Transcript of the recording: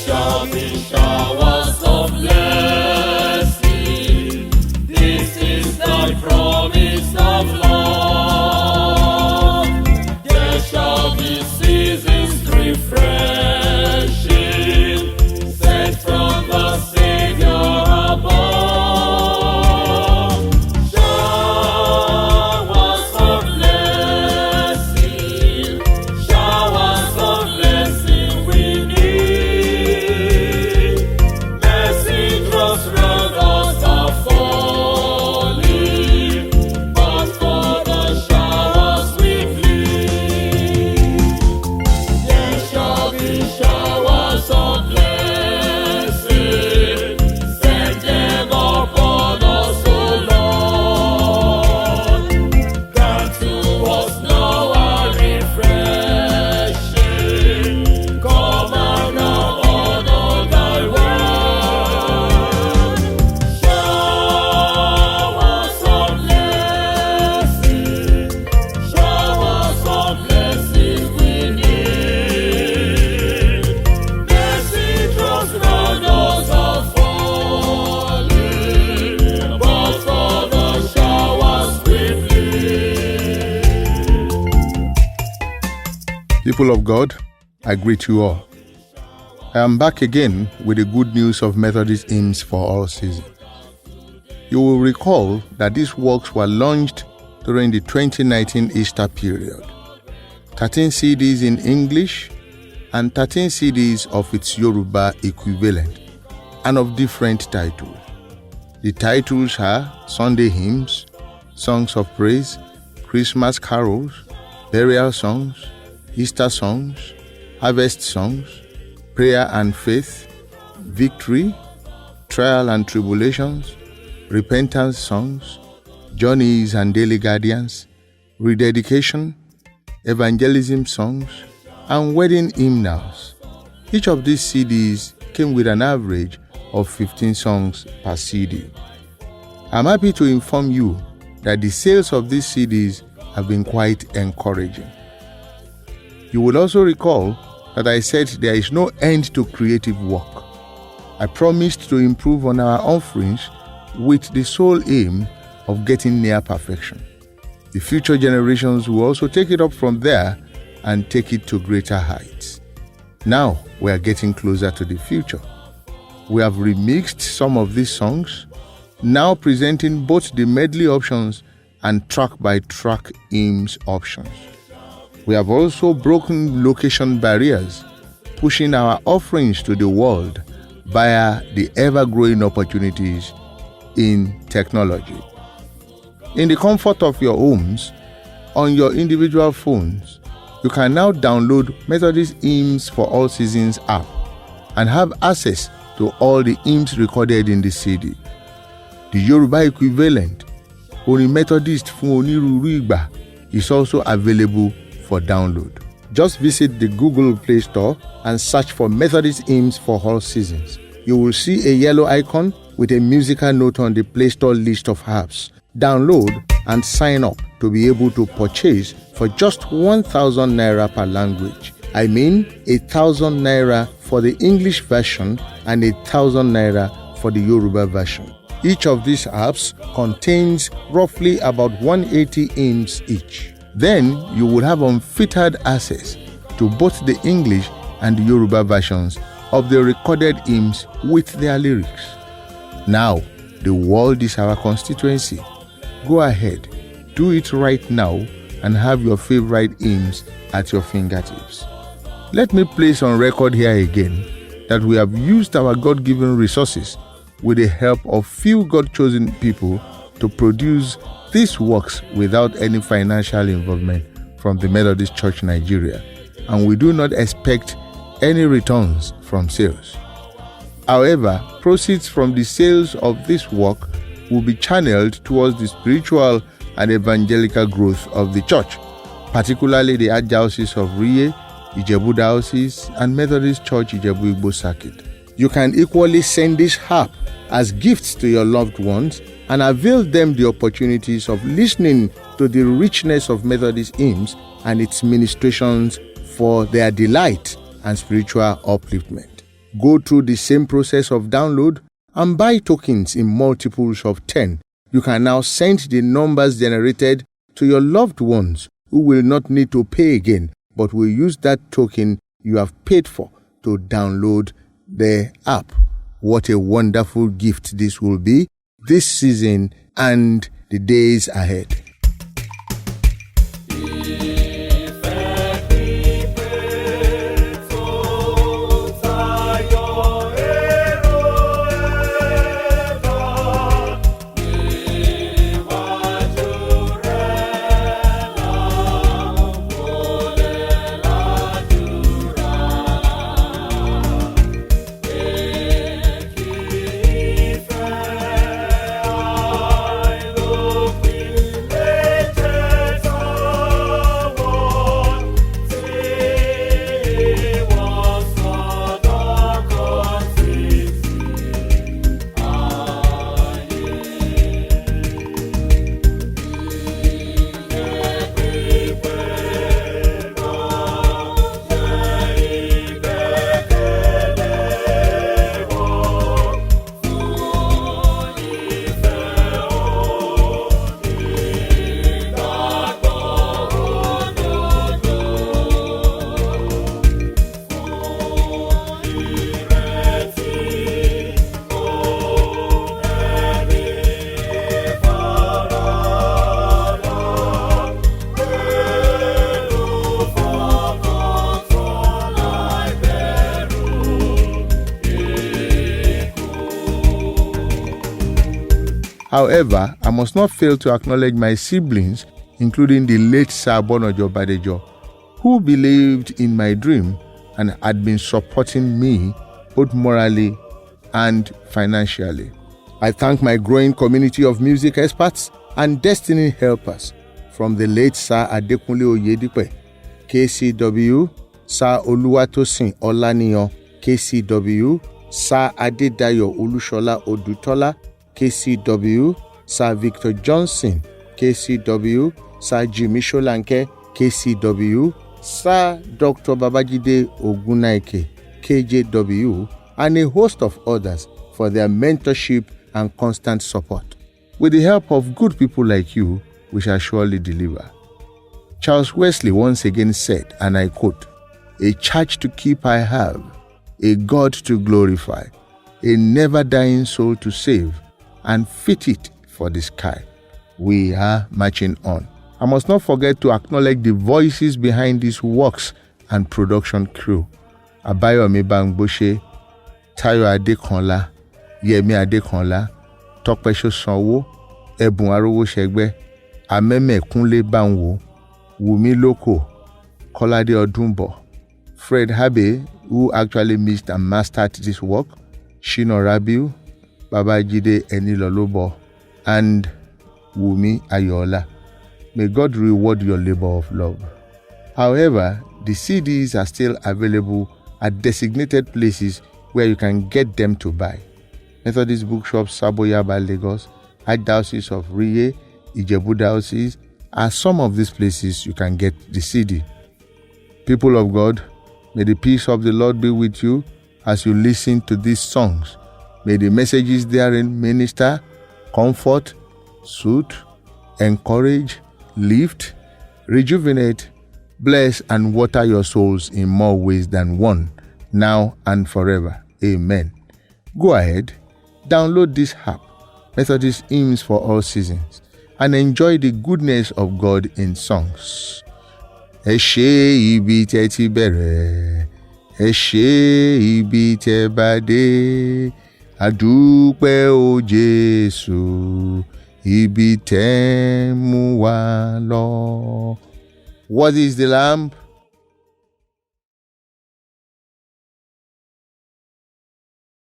shall be showers of blessing. This is thy promise of love. There shall be seasons refreshing, sent from the Savior above. Showers of blessing, showers of blessing we need. Mercy drops round us are falling, but for the showers we plead. There shall be showers of blessing, send them upon us, O Lord. Grant to us now our refreshing. Come and now honor thy word. Showers of blessing, showers of blessing we need. Mercy drops round us are falling, but for the showers we plead. People of God, I greet you all. I am back again with the good news of Methodist hymns for all seasons. You will recall that these works were launched during the 2019 Easter period. 13 CDs in English and 13 CDs of its Yoruba equivalent and of different titles. The titles are Sunday hymns, songs of praise, Christmas carols, burial songs, Easter songs, harvest songs, prayer and faith, victory, trial and tribulations, repentance songs, journeys and daily guardians, rededication, evangelism songs, and wedding hymnals. Each of these CDs came with an average of 15 songs per CD. I'm happy to inform you that the sales of these CDs have been quite encouraging. You will also recall that I said there is no end to creative work. I promised to improve on our offerings with the sole aim of getting near perfection. The future generations will also take it up from there and take it to greater heights. Now we are getting closer to the future. We have remixed some of these songs, now presenting both the medley options and track-by-track hymns options. We have also broken location barriers, pushing our offerings to the world via the ever-growing opportunities in technology. In the comfort of your homes, on your individual phones, you can now download Methodist Hymns for All Seasons app and have access to all the hymns recorded in the CD. The Yoruba equivalent, Orin Methodist fún onírúurú ìgbà, is also available for download. Just visit the Google Play Store and search for Methodist Hymns for All Seasons. You will see a yellow icon with a musical note on the Play Store list of apps. Download and sign up to be able to purchase for just 1,000 naira per language. I mean 1,000 naira for the English version and 1,000 naira for the Yoruba version. Each of these apps contains roughly about 180 hymns each. Then you will have unfettered access to both the English and the Yoruba versions of the recorded hymns with their lyrics. Now, the world is our constituency. Go ahead, do it right now and have your favorite hymns at your fingertips. Let me place on record here again that we have used our God-given resources with the help of few God-chosen people to produce these works without any financial involvement from the Methodist Church Nigeria, and we do not expect any returns from sales. However, proceeds from the sales of this work will be channeled towards the spiritual and evangelical growth of the church, particularly the Archdiocese of Rie, Ijebu Diocese, and Methodist Church Ijebu-Igbo Circuit. You can equally send this app as gifts to your loved ones and avail them the opportunities of listening to the richness of Methodist hymns and its ministrations for their delight and spiritual upliftment. Go through the same process of download and buy tokens in multiples of 10. You can now send the numbers generated to your loved ones who will not need to pay again, but will use that token you have paid for to download the app. What a wonderful gift this will be this season and the days ahead. However, I must not fail to acknowledge my siblings, including the late Sir Bonojo Badejo, who believed in my dream and had been supporting me both morally and financially. I thank my growing community of music experts and destiny helpers, from the late Sir Adekunle Oyedipe, KCW, Sir Oluwatosin Olaniyan, KCW, Sir Adedayo Olushola Odutola, KCW, Sir Victor Johnson, KCW, Sir Jimmy Sholanke, KCW, Sir Dr. Babajide Ogunaike, KJW, and a host of others for their mentorship and constant support. With the help of good people like you, we shall surely deliver. Charles Wesley once again said, and I quote, "A church to keep I have, a God to glorify, a never-dying soul to save, and fit it for the sky." We are marching on. I must not forget to acknowledge the voices behind these works and production crew. Abayomi Bangboshe, Tayo Adekanla, Yemi Adekanla, Tokpesho Sanwo, Ebun Arowo Segbe, Ameme Kunle Banwo, Wumi Loko, Kolade Odumbo, Fred Habe, who actually mixed and mastered this work, Shino Rabiu, Babajide Enilolobo, and Wumi Ayola. May God reward your labor of love. However, the CDs are still available at designated places where you can get them to buy. Methodist Bookshop, Saboyaba, Lagos, Archdiocese of Riye, Ijebu Diocese are some of these places you can get the CD. People of God, may the peace of the Lord be with you as you listen to these songs. May the messages therein minister, comfort, soothe, encourage, lift, rejuvenate, bless, and water your souls in more ways than one, now and forever. Amen. Go ahead, download this app, Methodist Hymns for All Seasons, and enjoy the goodness of God in songs. Ẹ ṣé ibi tẹ́ ti bẹ̀rẹ̀, ẹ ṣé ibi tẹ́ bá dé, àdúpẹ́ o Jésù, ibi tẹ́ mú wa lọ. What is the Lamb?